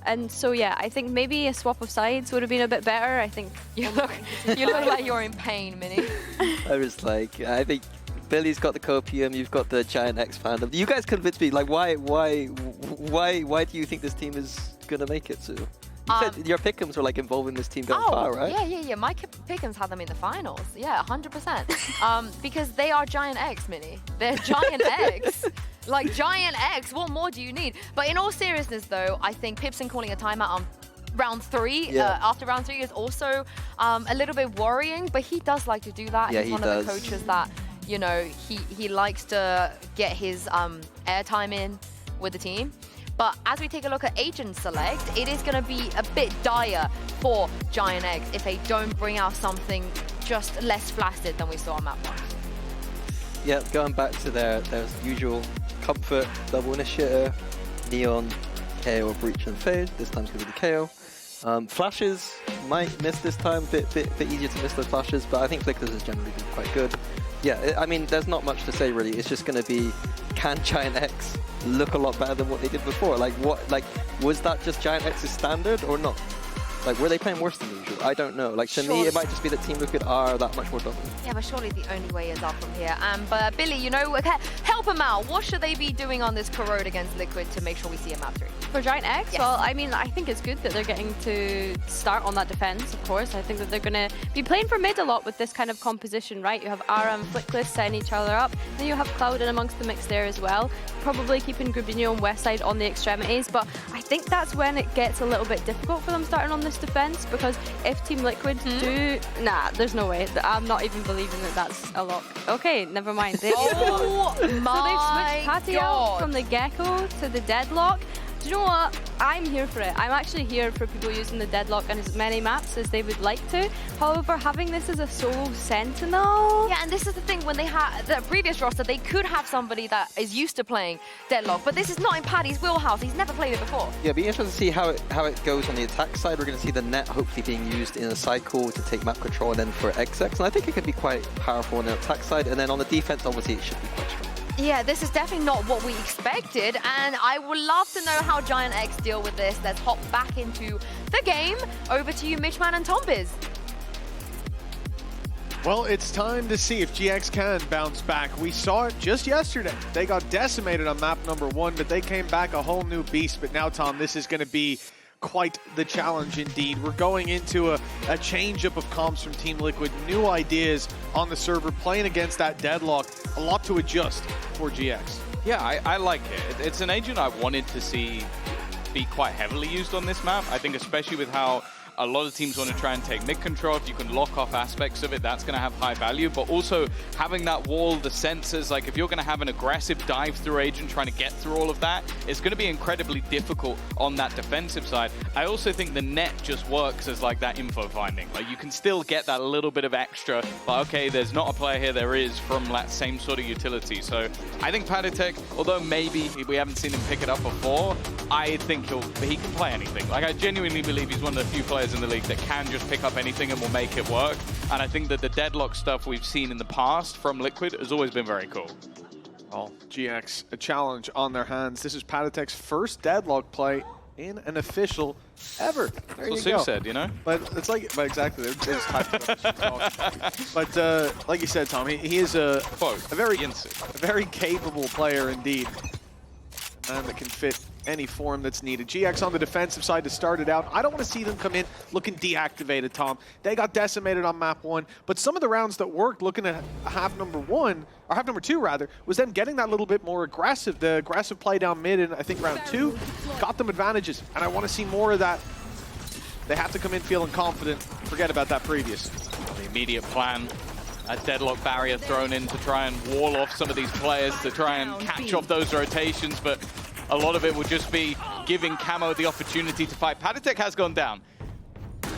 And so, yeah, I think maybe a swap of sides would have been a bit better. I think You look like you're in pain, Minnie. I was like, I think Billy's got the copium, you've got the Giant X fandom. You guys convinced me. Like, why do you think this team is gonna make it? So, you said your pick'ems were like involving this team going far, right? Yeah. My pick'ems had them in the finals. Yeah, 100%. Because they are Giant X, Minnie. They're Giant X. Like, Giant X, what more do you need? But in all seriousness, though, I think Pipson calling a timeout on round 3, after round 3 is also a little bit worrying, but he does like to do that. Yeah, He's one of the coaches that, you know, he likes to get his airtime in with the team. But as we take a look at Agent Select, it is going to be a bit dire for Giant X if they don't bring out something just less flaccid than we saw on map 1. Yeah, going back to their usual comfort, double initiator, Neon, KO, Breach, and Fade. This time's going to be the KO. Flashes might miss this time, bit easier to miss those flashes, but I think Flickers has generally been quite good. Yeah, I mean, there's not much to say really. It's just going to be, can Giant X look a lot better than what they did before? Like, was that just Giant X's standard or not? Like, were they playing worse than usual? I don't know. Like, to me, it might just be that Team Liquid are that much more dominant. Yeah, but surely the only way is up from here. But Billy, you know, help them out. What should they be doing on this corrode against Liquid to make sure we see a map 3? For Giant X, yes. Well, I mean, I think it's good that they're getting to start on that defense, of course. I think that they're going to be playing for mid a lot with this kind of composition, right? You have Ara and Flickless setting each other up. Then you have Cloud in amongst the mix there as well. Probably keeping Grubinho and Westside on the extremities, but I think that's when it gets a little bit difficult for them starting on this defense, because if Team Liquid do... Nah, there's no way. I'm not even believing that that's a lock. Okay, never mind. Oh so they've switched Patty out God. from the Gecko to the Deadlock. Do you know what? I'm here for it. I'm actually here for people using the Deadlock on as many maps as they would like to. However, having this as a solo Sentinel... Yeah, and this is the thing, when they had the previous roster, they could have somebody that is used to playing Deadlock, but this is not in Paddy's wheelhouse. He's never played it before. Yeah, it'll be interesting to see how it goes on the attack side. We're going to see the net hopefully being used in a cycle to take map control and then for XX, and I think it could be quite powerful on the attack side, and then on the defense, obviously, it should be quite strong. Yeah, this is definitely not what we expected, and I would love to know how Giant X deal with this. Let's hop back into the game. Over to you, Mitchman and Tombiz. Well, it's time to see if GX can bounce back. We saw it just yesterday. They got decimated on map number 1, but they came back a whole new beast. But now, Tom, this is going to be quite the challenge indeed. We're going into a change-up of comps from Team Liquid, new ideas on the server, playing against that Deadlock. A lot to adjust for GX. Yeah, I like it. It's an agent I wanted to see be quite heavily used on this map. I think especially with how a lot of teams want to try and take mid control. If you can lock off aspects of it, that's going to have high value. But also having that wall, the sensors, like if you're going to have an aggressive dive through agent trying to get through all of that, it's going to be incredibly difficult on that defensive side. I also think the net just works as like that info finding. Like you can still get that little bit of extra, but okay, there's not a player here, there is, from that same sort of utility. So I think Patatek, although maybe we haven't seen him pick it up before, I think he can play anything. Like I genuinely believe he's one of the few players in the league that can just pick up anything and will make it work. And I think that the Deadlock stuff we've seen in the past from Liquid has always been very cool. Well, GX, a challenge on their hands. This is Patatek's first Deadlock play in an official ever. There That's you what go. Sue said, you know? But it's like, but exactly, there's But like you said, Tom, he is a very capable player indeed. A man that can fit any form that's needed. GX on the defensive side to start it out. I don't want to see them come in looking deactivated, Tom. They got decimated on map 1, but some of the rounds that worked, looking at half number 1, or half number 2 rather, was them getting that little bit more aggressive. The aggressive play down mid in, I think, round 2 got them advantages, and I want to see more of that. They have to come in feeling confident. Forget about that previous. The immediate plan, a Deadlock barrier thrown in to try and wall off some of these players to try and catch off those rotations, but a lot of it would just be giving Camo the opportunity to fight. Patatek has gone down.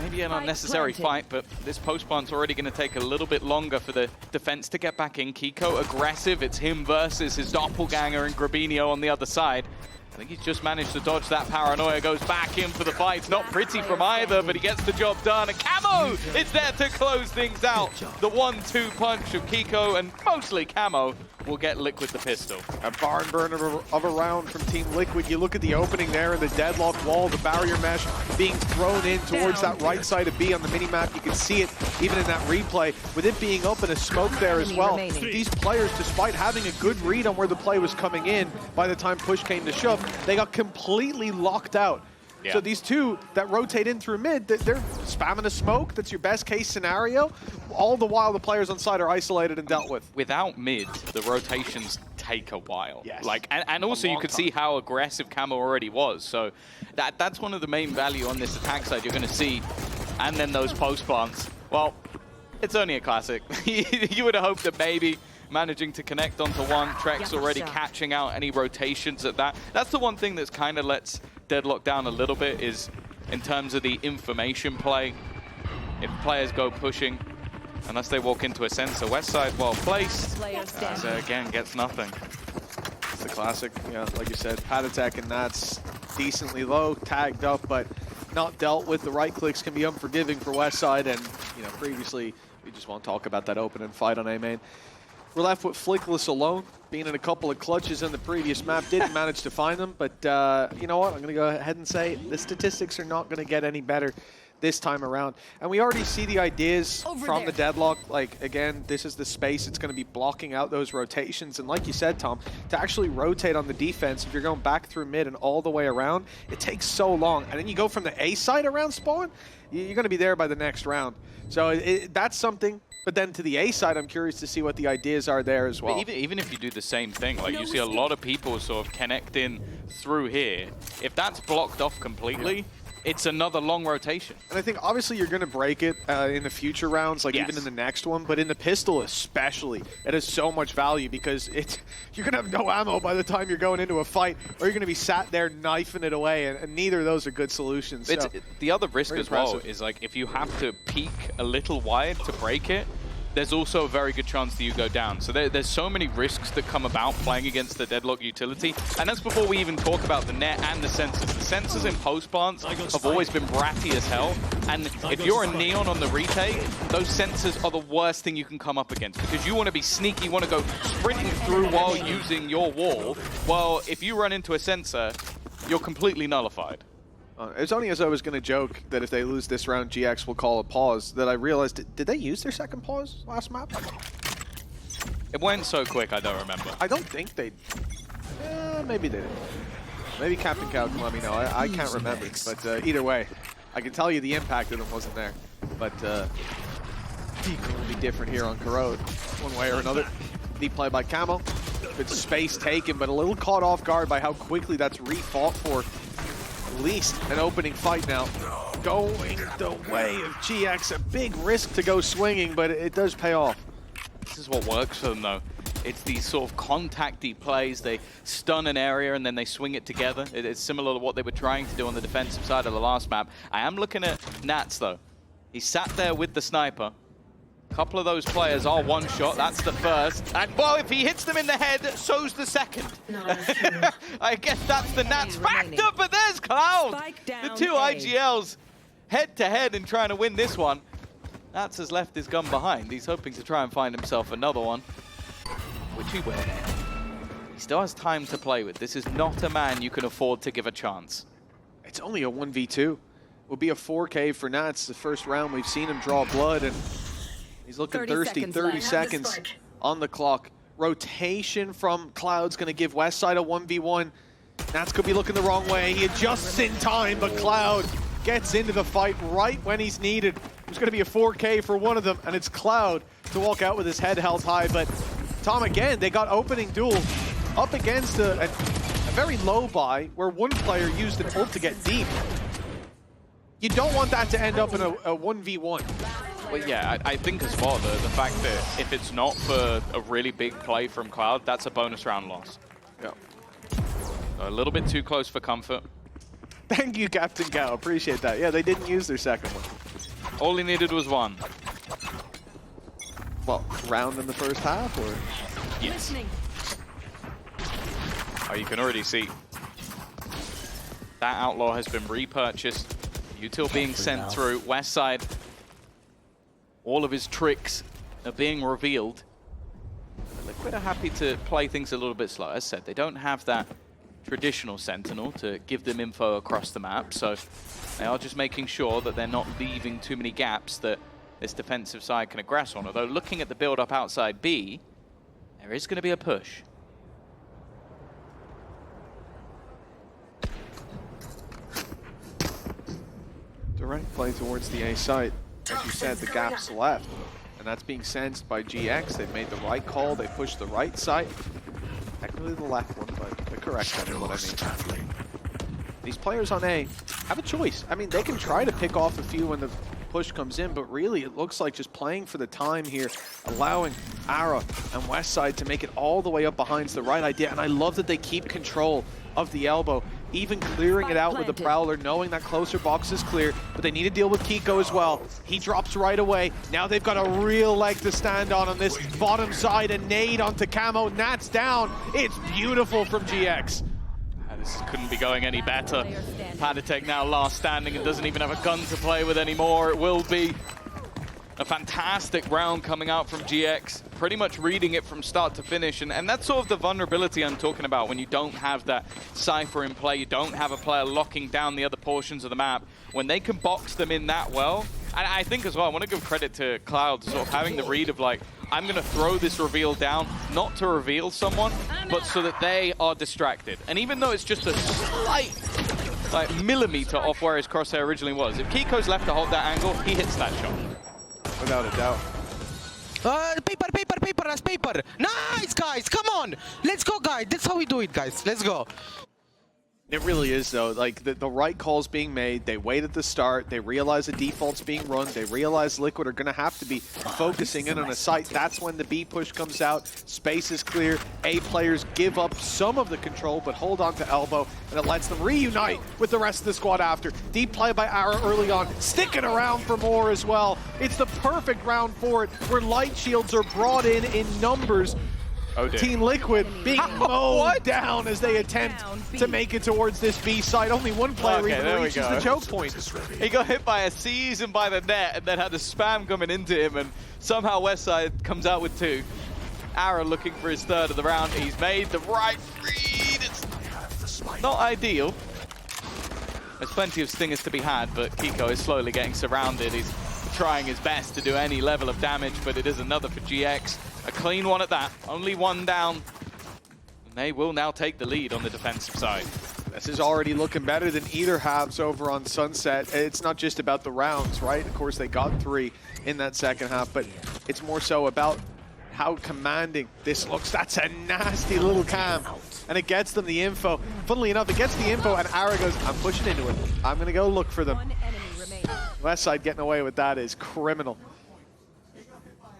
Maybe an unnecessary fight, but this post-plant's already going to take a little bit longer for the defense to get back in. Kiko aggressive. It's him versus his doppelganger and Grubinho on the other side. I think he's just managed to dodge that paranoia, goes back in for the fight. It's not pretty from either, but he gets the job done. And Camo is there to close things out. The 1-2 punch of Kiko and mostly Camo will get Liquid the pistol. A barn burner of a round from Team Liquid. You look at the opening there and the deadlock wall, the barrier mesh being thrown in towards that right side of B on the minimap. You can see it even in that replay with it being up in a smoke there as well. These players, despite having a good read on where the play was coming in, by the time push came to shove, they got completely locked out. Yeah. So these two that rotate in through mid, they're spamming a smoke. That's your best case scenario. All the while the players on side are isolated and dealt with. Without mid, the rotations take a while. Yes. Like, and also you could see how aggressive Camo already was. So that's one of the main value on this attack side you're going to see. And then those post plants. Well, it's only a classic. You would have hoped that maybe managing to connect onto one. Trek's already catching out any rotations at that. That's the one thing that's kind of lets Deadlock down a little bit, is in terms of the information play. If players go pushing, unless they walk into a sensor, west side well placed, so again gets nothing. It's the classic, yeah, like you said, pad attack, and that's decently low, tagged up, but not dealt with. The right clicks can be unforgiving for west side, and previously we just won't talk about that opening fight on A main. We're left with Flickless alone, being in a couple of clutches in the previous map. Didn't manage to find them, but you know what? I'm going to go ahead and say the statistics are not going to get any better this time around. And we already see the ideas from the deadlock. Like, again, this is the space. It's going to be blocking out those rotations. And like you said, Tom, to actually rotate on the defense, if you're going back through mid and all the way around, it takes so long. And then you go from the A side around spawn, you're going to be there by the next round. So that's something. But then to the A side, I'm curious to see what the ideas are there as well. But even if you do the same thing, like you see a lot of people sort of connecting through here. If that's blocked off completely, it's another long rotation. And I think obviously you're going to break it in the future rounds, like even in the next one. But in the pistol especially, it has so much value because you're going to have no ammo by the time you're going into a fight, or you're going to be sat there knifing it away, and neither of those are good solutions. So, the other risk as well is like if you have to peek a little wide to break it, there's also a very good chance that you go down. So there's so many risks that come about playing against the Deadlock utility. And that's before we even talk about the net and the sensors. The sensors in post plants have always been bratty as hell. And if you're a Neon on the retake, those sensors are the worst thing you can come up against, because you want to be sneaky, you want to go sprinting through while using your wall. Well, if you run into a sensor, you're completely nullified. It's only as I was going to joke that if they lose this round, GX will call a pause, that I realized, did they use their second pause last map? It went so quick, I don't remember. I don't think they... maybe they did. Maybe Captain Cow can let me know. I can't remember. But either way, I can tell you the impact of them wasn't there. But it will be different here on Corrode, one way or another. Deep play by Camo. Good space taken, but a little caught off guard by how quickly that's refought for. At least an opening fight now. Going the way of GX. A big risk to go swinging, but it does pay off. This is what works for them, though. It's these sort of contacty plays. They stun an area and then they swing it together. It's similar to what they were trying to do on the defensive side of the last map. I am looking at Nats, though. He sat there with the sniper. A couple of those players are one shot. That's the first. And, well, if he hits them in the head, so's the second. I guess that's the Nats factor, but there's Cloud. The two IGLs head-to-head and trying to win this one. Nats has left his gun behind. He's hoping to try and find himself another one, which he will. He still has time to play with. This is not a man you can afford to give a chance. It's only a 1v2. It will be a 4K for Nats. The first round we've seen him draw blood, and he's looking thirsty. 30 seconds on the clock. Rotation from Cloud's going to give Westside a 1v1. Nats could be looking the wrong way. He adjusts in time, but Cloud gets into the fight right when he's needed. There's going to be a 4K for one of them, and it's Cloud to walk out with his head held high. But Tom, again, they got opening duel up against a very low buy where one player used an ult to get deep. You don't want that to end up in a 1v1. Well, yeah, I think as well, the fact that if it's not for a really big play from Cloud, that's a bonus round loss. Yeah. So a little bit too close for comfort. Thank you, Captain Cow. Appreciate that. Yeah, they didn't use their second one. All he needed was one. Well, round in the first half, or? Yes. Oh, you can already see. That Outlaw has been repurchased. Util being sent through. Westside. All of his tricks are being revealed. Liquid are happy to play things a little bit slow. As I said, they don't have that traditional Sentinel to give them info across the map, so they are just making sure that they're not leaving too many gaps that this defensive side can aggress on. Although looking at the build-up outside B, there is going to be a push. Direct play towards the A site. As you said, the gap's left. And that's being sensed by GX. They've made the right call. They pushed the right side. Technically the left one, but the correct side is what I mean. These players on A have a choice. I mean, they can try to pick off a few when the push comes in, but really it looks like just playing for the time here, allowing Ara and Westside to make it all the way up behind the right idea. And I love that they keep control of the elbow, even clearing it out with the Prowler, knowing that closer box is clear, but they need to deal with Kiko as well. He drops right away. Now they've got a real leg to stand on this bottom side. A nade onto Camo. Nat's down. It's beautiful from GX. This couldn't be going any better. Padatek now last standing and doesn't even have a gun to play with anymore. It will be a fantastic round coming out from GX, pretty much reading it from start to finish. And that's sort of the vulnerability I'm talking about when you don't have that Cypher in play, you don't have a player locking down the other portions of the map. When they can box them in that well, and I think as well, I want to give credit to Cloud, sort of having the read of like, I'm going to throw this reveal down, not to reveal someone, but so that they are distracted. And even though it's just a slight millimeter off where his crosshair originally was, if Kiko's left to hold that angle, he hits that shot. Without a doubt. Paper, that's paper. Nice, guys, come on. Let's go, guys. That's how we do it, guys. Let's go. It really is, though. Like, the right call's being made. They wait at the start. They realize the default's being run. They realize Liquid are going to have to be focusing in on a site. That's when the B push comes out. Space is clear. A players give up some of the control, but hold on to elbow, and it lets them reunite with the rest of the squad after. Deep play by Ara early on, sticking around for more as well. It's the perfect round for it, where light shields are brought in numbers. Oh dear. Team Liquid being mowed down as they attempt to make it towards this B site. Only one player even reaches the choke point. He got hit by a seize and by the net and then had a spam coming into him, and somehow Westside comes out with two. Ara looking for his third of the round. He's made the right read. It's not ideal. There's plenty of stingers to be had, but Kiko is slowly getting surrounded. He's trying his best to do any level of damage, but it is another for GX. A clean one at that, only one down. And they will now take the lead on the defensive side. This is already looking better than either halves over on Sunset. It's not just about the rounds, right? Of course, they got 3 in that second half, but it's more so about how commanding this looks. That's a nasty little cam. And it gets them the info. Funnily enough, it gets the info, and Ara goes, I'm pushing into it. I'm going to go look for them. Westside getting away with that is criminal.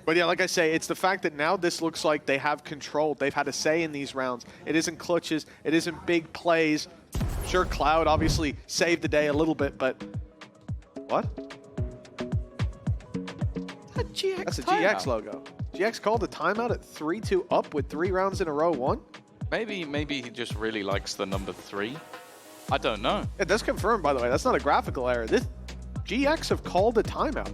But yeah, like I say, it's the fact that now this looks like they have control. They've had a say in these rounds. It isn't clutches. It isn't big plays. Sure, Cloud obviously saved the day a little bit, but... What? That's a GX logo. GX called a timeout at 3-2 up with 3 rounds in a row won? Maybe he just really likes the number 3. I don't know. Yeah, that's confirmed, by the way. That's not a graphical error. This GX have called a timeout.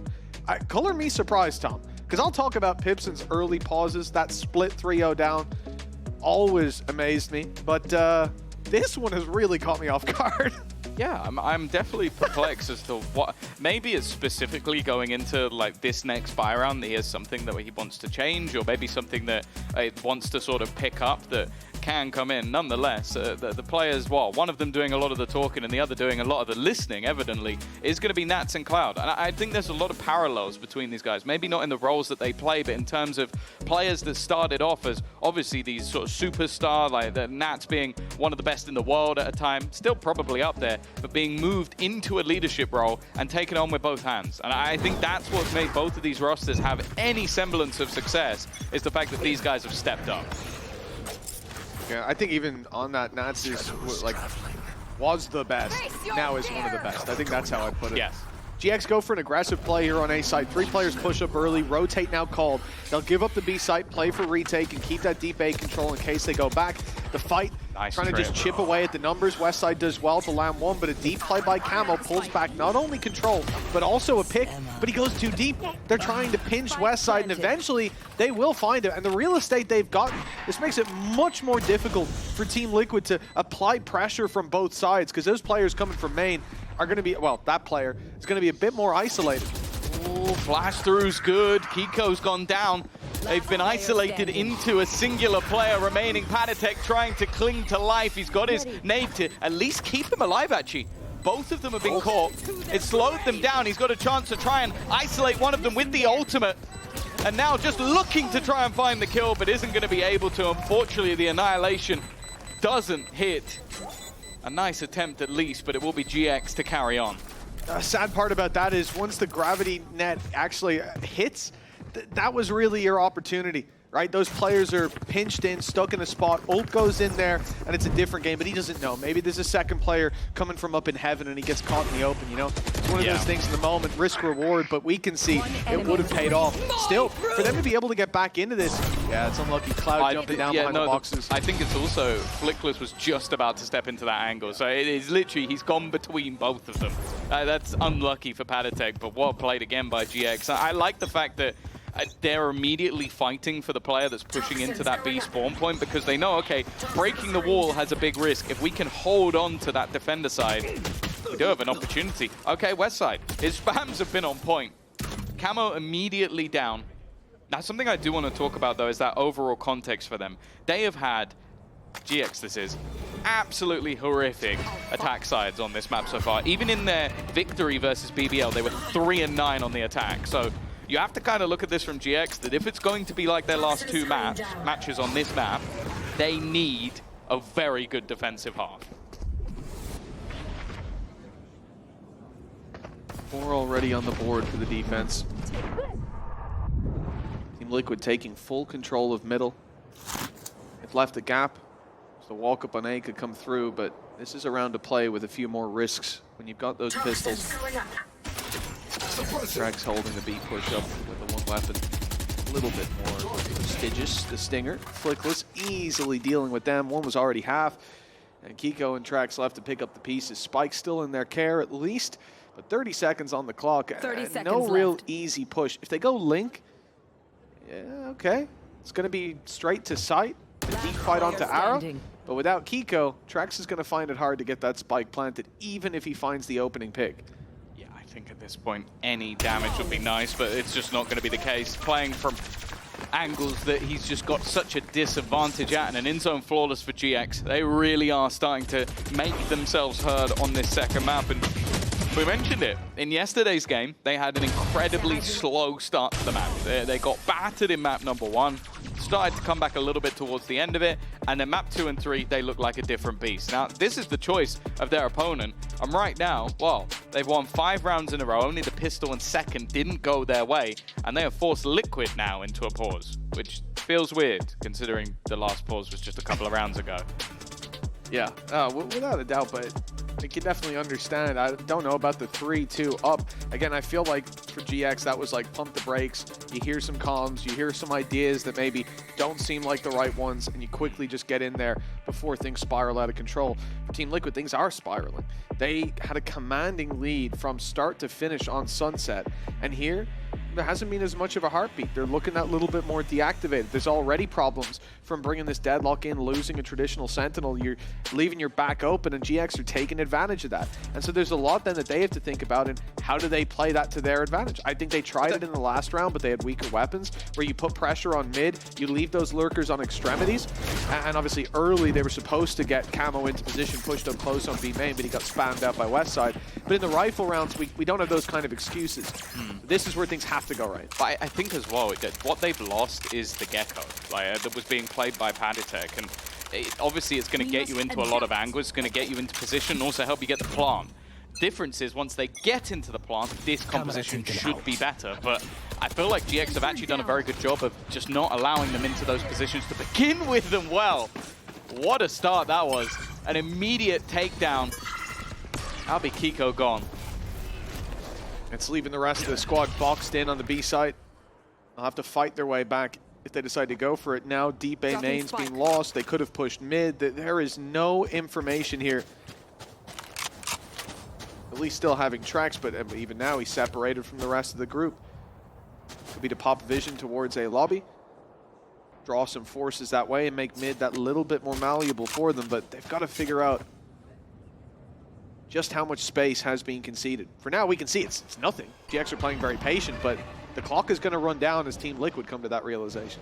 Color me surprised, Tom. Because I'll talk about Pipson's early pauses. That split 3-0 down always amazed me. But this one has really caught me off guard. Yeah, I'm definitely perplexed as to what... Maybe it's specifically going into like this next buy round that he has something that he wants to change, or maybe something that it wants to sort of pick up that can come in. Nonetheless, the players, well, one of them doing a lot of the talking and the other doing a lot of the listening, evidently, is going to be Nats and Cloud. And I think there's a lot of parallels between these guys. Maybe not in the roles that they play, but in terms of players that started off as obviously these sort of superstar, like the Nats being one of the best in the world at a time, still probably up there, but being moved into a leadership role and taken on with both hands. And I think that's what's made both of these rosters have any semblance of success, is the fact that these guys have stepped up. Yeah, I think even on that, Nats is was the best, now is one of the best. I think that's how I put it. Yes. GX go for an aggressive play here on A site. 3 players push up early, rotate now called. They'll give up the B site, play for retake, and keep that deep A control in case they go back. The fight Nice trying to trip. just chip away at the numbers. Westside does well to land one, but a deep play by Camo pulls back not only control, but also a pick, but he goes too deep. They're trying to pinch Westside, and eventually they will find it. And the real estate they've gotten, this makes it much more difficult for Team Liquid to apply pressure from both sides, because those players coming from main are going to be, well, that player is going to be a bit more isolated. Ooh, flash through's good. Kiko's gone down. They've been isolated into a singular player remaining. Patatek trying to cling to life. He's got his nade to at least keep him alive, actually. Both of them have been caught. It slowed them down. He's got a chance to try and isolate one of them with the ultimate. And now just looking to try and find the kill, but isn't going to be able to. Unfortunately, the Annihilation doesn't hit. A nice attempt at least, but it will be GX to carry on. The sad part about that is once the gravity net actually hits, that was really your opportunity, right? Those players are pinched in, stuck in a spot. Ult goes in there, and it's a different game, but he doesn't know. Maybe there's a second player coming from up in heaven, and he gets caught in the open, you know? It's one of those things in the moment, risk-reward, but we can see it would have paid off. Still, for them to be able to get back into this, yeah, it's unlucky. Cloud jumping down behind the boxes. I think it's also, Flickless was just about to step into that angle, so it is literally, he's gone between both of them. That's unlucky for Patatek, but well played again by GX. I like the fact that they're immediately fighting for the player that's pushing into that B spawn point, because they know, okay, breaking the wall has a big risk. If we can hold on to that defender side, we do have an opportunity. Okay, Westside, his spams have been on point. Camo immediately down. Now, something I do want to talk about, though, is that overall context for them. They have had, GX this is, absolutely horrific attack sides on this map so far. Even in their victory versus BBL, they were 3-9 on the attack. So you have to kind of look at this from GX, that if it's going to be like their last two matches on this map, they need a very good defensive half. 4 already on the board for the defense. Team Liquid taking full control of middle. It left a gap. So the walk up on A could come through, but this is a round to play with a few more risks when you've got those pistols. Drax holding the B push up with the one weapon. A little bit more prestigious. The Stinger, Flickless, easily dealing with them. One was already half. And Kiko and Trax left to pick up the pieces. Spike's still in their care at least, but 30 seconds on the clock. 30 seconds no real left. easy push. If they go Link, yeah, okay. It's going to be straight to sight. A deep fight onto Arrow. But without Kiko, Trax is going to find it hard to get that spike planted, even if he finds the opening pick. Yeah, I think at this point, any damage would be nice, but it's just not going to be the case. Playing from angles that he's just got such a disadvantage at, and an in-zone flawless for GX. They really are starting to make themselves heard on this second map, and we mentioned it. In yesterday's game, they had an incredibly slow start to the map. They got battered in map number 1, started to come back a little bit towards the end of it, and then map 2 and 3, they look like a different beast. Now, this is the choice of their opponent, and right now, well, they've won 5 rounds in a row. Only the pistol and second didn't go their way, and they have forced Liquid now into a pause, which feels weird, considering the last pause was just a couple of rounds ago. Yeah, without a doubt, but I can definitely understand. I don't know about the 3-2 up. Again, I feel like for GX, that was like pump the brakes. You hear some comms, you hear some ideas that maybe don't seem like the right ones, and you quickly just get in there before things spiral out of control. For Team Liquid, things are spiraling. They had a commanding lead from start to finish on Sunset, and here, there hasn't been as much of a heartbeat. They're looking that little bit more deactivated. There's already problems from bringing this deadlock in, losing a traditional Sentinel. You're leaving your back open, and GX are taking advantage of that. And so there's a lot then that they have to think about, and how do they play that to their advantage? I think they tried it in the last round, but they had weaker weapons, where you put pressure on mid, you leave those lurkers on extremities, and obviously early they were supposed to get Camo into position, pushed up close on B main, but he got spammed out by Westside. But in the rifle rounds, we don't have those kind of excuses. This is where things have to go right. But I think as well, what they've lost is the Gecko, that was being played by Patatek, and obviously it's going to get you into a lot of angles, it's going to get you into position, and also help you get the plant. Difference is, once they get into the plant, this composition should be better, but I feel like GX have actually done a very good job of just not allowing them into those positions to begin with them well. What a start that was. An immediate takedown. That'll be Kiko gone. It's leaving the rest of the squad boxed in on the B side. They'll have to fight their way back if they decide to go for it. Now deep A main's being lost. They could have pushed mid. There is no information here. At least still having tracks, but even now he's separated from the rest of the group. Could be to pop vision towards a lobby. Draw some forces that way and make mid that little bit more malleable for them, but they've got to figure out just how much space has been conceded. For now, we can see it's nothing. GX are playing very patient, but the clock is going to run down as Team Liquid come to that realization.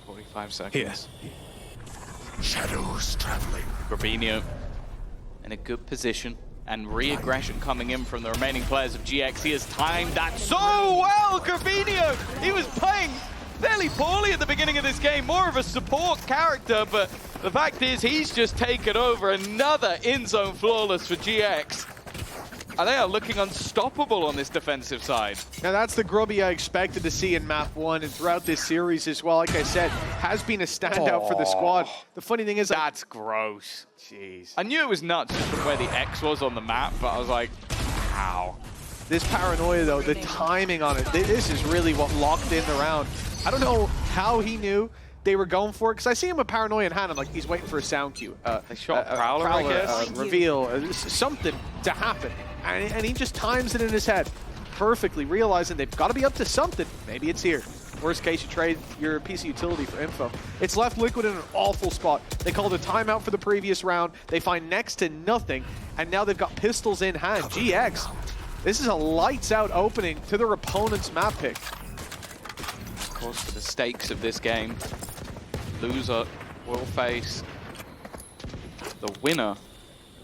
45 seconds. Yes. Shadows traveling. Grabinho in a good position, and re-aggression coming in from the remaining players of GX. He has timed that so well, Grabinho! He was playing fairly poorly at the beginning of this game, more of a support character, but the fact is he's just taken over. Another in-zone flawless for GX. And they are looking unstoppable on this defensive side. Now that's the Grubby I expected to see in map 1 and throughout this series as well. Like I said, has been a standout for the squad. The funny thing is, that's gross. Jeez. I knew it was nuts just from where the X was on the map, but I was like, how? This paranoia though, the timing on it, this is really what locked in the round. I don't know how he knew they were going for it, because I see him with paranoia in hand. I'm like, he's waiting for a sound cue. They shot Prowler, I guess. Reveal, something to happen. And he just times it in his head perfectly, realizing they've got to be up to something. Maybe it's here. Worst case, you trade your PC utility for info. It's left Liquid in an awful spot. They called a timeout for the previous round. They find next to nothing, and now they've got pistols in hand. GX, this is a lights-out opening to their opponent's map pick. Of course, for the stakes of this game, loser will face the winner,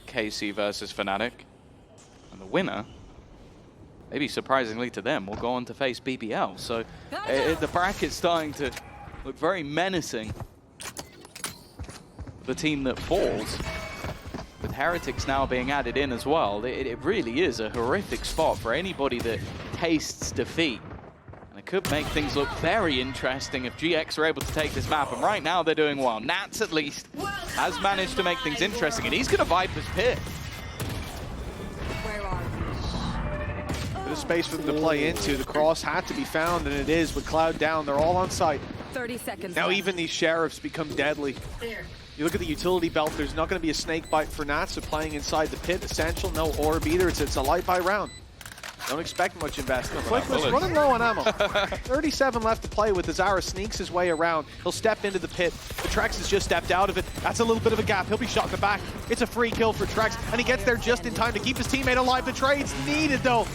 KC versus Fnatic. And the winner, maybe surprisingly to them, will go on to face BBL. So the bracket's starting to look very menacing. The team that falls, with Heretics now being added in as well, it really is a horrific spot for anybody that tastes defeat. And it could make things look very interesting if GX are able to take this map. And right now they're doing well. Nats, at least, has managed to make things interesting. And he's going to Viper's Pit. There's space for them to play into. The cross had to be found, and it is with Cloud down. They're all on site. 30 seconds now left. Even these Sheriffs become deadly. You look at the utility belt, there's not going to be a snake bite for Nats, so playing inside the pit, essential, no orb either. It's a light by round. Don't expect much investment. Flickless running low on ammo. 37 left to play with. Azara sneaks his way around. He'll step into the pit. The Trex has just stepped out of it. That's a little bit of a gap. He'll be shot in the back. It's a free kill for Trex, and he gets there just in time to keep his teammate alive. The trade's needed, though.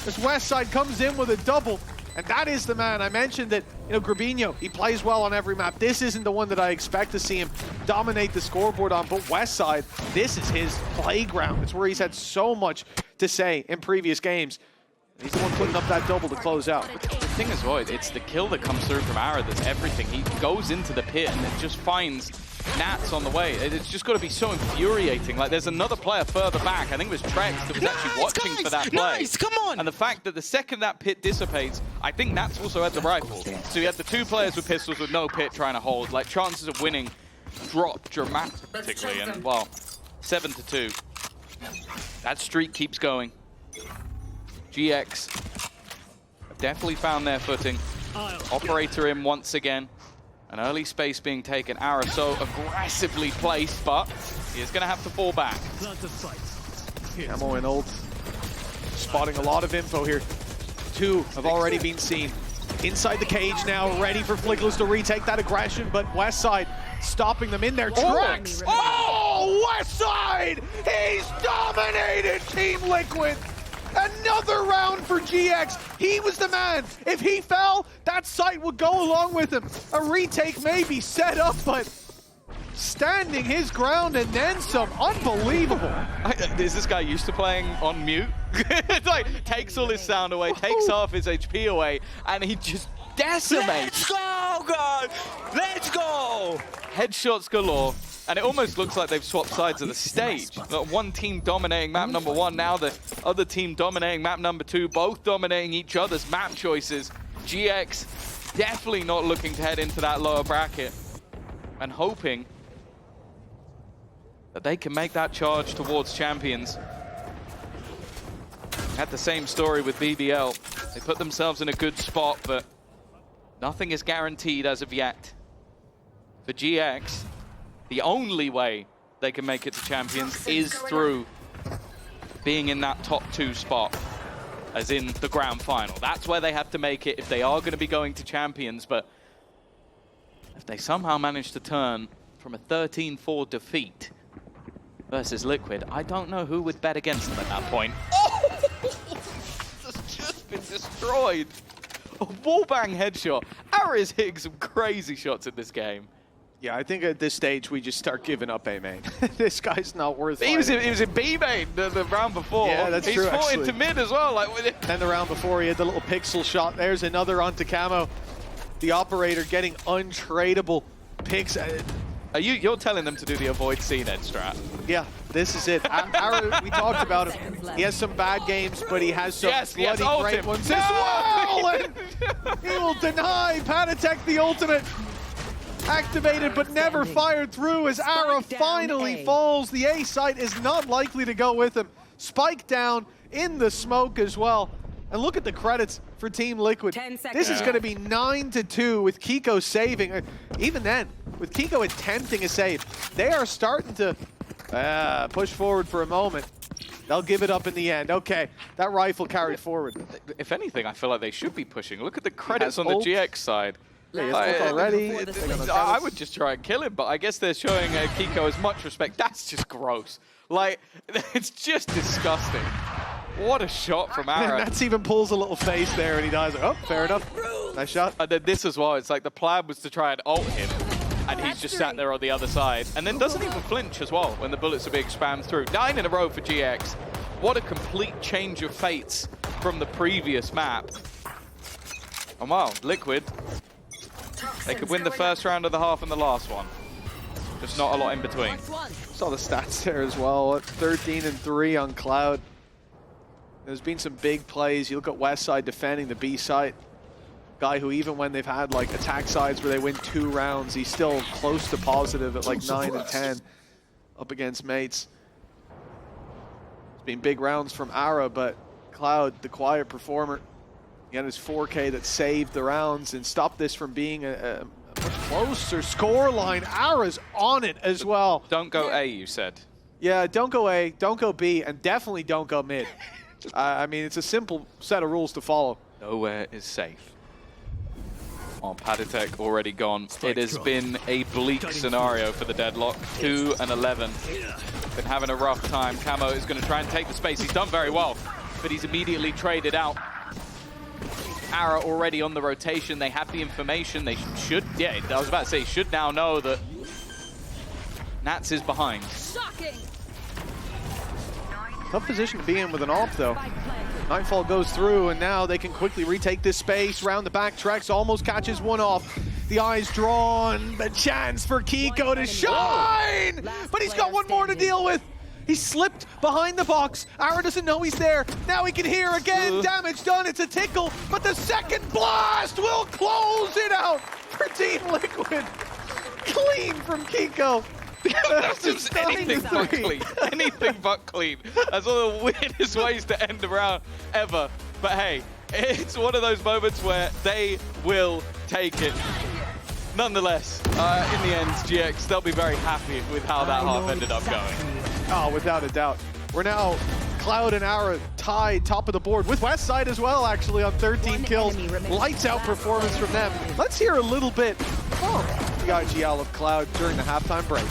This Westside comes in with a double, and that is the man. I mentioned that, you know, Grabinho, he plays well on every map. This isn't the one that I expect to see him dominate the scoreboard on, but Westside, this is his playground. It's where he's had so much to say in previous games. He's the one putting up that double to close out. The thing is, Void, it's the kill that comes through from Ara that's everything. He goes into the pit and it just finds Nats on the way. It's just got to be so infuriating. Like, there's another player further back. I think it was Trex that was actually watching for that play. Nice, come on! And the fact that the second that pit dissipates, I think Nats also had the rifle. So you had the two players with pistols with no pit trying to hold. Like, chances of winning drop dramatically. And, well, 7-2. That streak keeps going. GX have definitely found their footing. Operator in once again. An early space being taken. Ara so aggressively placed, but he is going to have to fall back. Camo and ult. Spotting a lot of info here. Two have already been seen. Inside the cage now, ready for Flickless to retake that aggression, but Westside stopping them in their tracks. Oh, Westside! He's dominated Team Liquid! Another round for GX. He was the man. If he fell, that site would go along with him. A retake may be set up, but standing his ground and then some. Unbelievable. Is this guy used to playing on mute? It's like, takes all his sound away, takes half his HP away, and he just decimates. Let's go, God! Let's go! Headshots galore. And it almost looks like they've swapped sides of the stage. One team dominating map number 1, now the other team dominating map number 2, both dominating each other's map choices. GX definitely not looking to head into that lower bracket and hoping that they can make that charge towards champions. Had the same story with BBL. They put themselves in a good spot, but Nothing is guaranteed as of yet. For GX, the only way they can make it to Champions is through being in that top 2 spot, as in the grand final. That's where they have to make it if they are going to be going to Champions, but if they somehow manage to turn from a 13-4 defeat versus Liquid, I don't know who would bet against them at that point. Oh! It's just been destroyed. A wallbang headshot. Ara is hitting some crazy shots in this game. Yeah, I think at this stage we just start giving up A main. This guy's not worth it. He was in B main the round before. Yeah, that's true. He's fought actually. into mid as well. And the round before he had the little pixel shot. There's another onto Camo. The operator getting untradeable picks. You're telling them to do the avoid scene end strat. Yeah, this is it. Ara, we talked about him. He has some bad games, but he has some bloody great ones as well. And he will deny Panatek the ultimate. Activated but never fired through as Ara finally falls. The A site is not likely to go with him. Spike down in the smoke as well. And look at the credits for Team Liquid. This is going to be 9-2 with Kiko saving. Even then, with Kiko attempting a save, they are starting to push forward for a moment. They'll give it up in the end. Okay, that rifle carried forward. If anything, I feel like they should be pushing. Look at the credits on the GX side. Already. I would just try and kill him, but I guess they're showing Kiko as much respect. That's just gross. Like, it's just disgusting. What a shot from Ara. Nats even pulls a little face there and he dies. Oh, fair enough. Nice shot. And then this as well. It's like the plan was to try and ult him, and he's just sat there on the other side. And then doesn't even flinch as well when the bullets are being spammed through. 9 in a row for GX. What a complete change of fates from the previous map. And wow, Liquid, they could win the first round of the half and the last one. Just not a lot in between. Saw the stats there as well. 13-3 on Cloud. There's been some big plays. You look at Westside defending the B site. Guy who even when they've had like attack sides where they win 2 rounds, he's still close to positive at like 9 and 10 up against mates. It's been big rounds from Ara, but Cloud, the quiet performer, he had his 4K that saved the rounds and stopped this from being a much closer score line. Ara's on it as well. Don't go A, you said. Yeah, don't go A, don't go B, and definitely don't go mid. I mean, it's a simple set of rules to follow. Nowhere is safe. Oh, Panatek already gone. It has been a bleak scenario for the Deadlock. 2 and 11. Been having a rough time. Camo is going to try and take the space. He's done very well, but he's immediately traded out. Ara already on the rotation. They have the information. They should, yeah, I was about to say, should now know that Nats is behind. Tough position to be in with an AWP though. Nightfall goes through and now they can quickly retake this space. Round the back, Trex almost catches one off. The eyes drawn, the chance for Kiko to shine! But he's got one more to deal with. He slipped behind the box. Ara doesn't know he's there. Now he can hear again. Damage done, it's a tickle. But the second blast will close it out for Team Liquid. Clean from Kiko. That's just anything but clean. Anything but clean. That's one of the weirdest ways to end a round ever. But hey, it's one of those moments where they will take it. Nonetheless, in the end, GX, they'll be very happy with how that half ended up going. Oh, without a doubt. We're now Cloud and Ara tied top of the board with Westside as well, actually, on 13 kills. Lights out performance from them. Let's hear a little bit from the IGL of Cloud during the halftime break.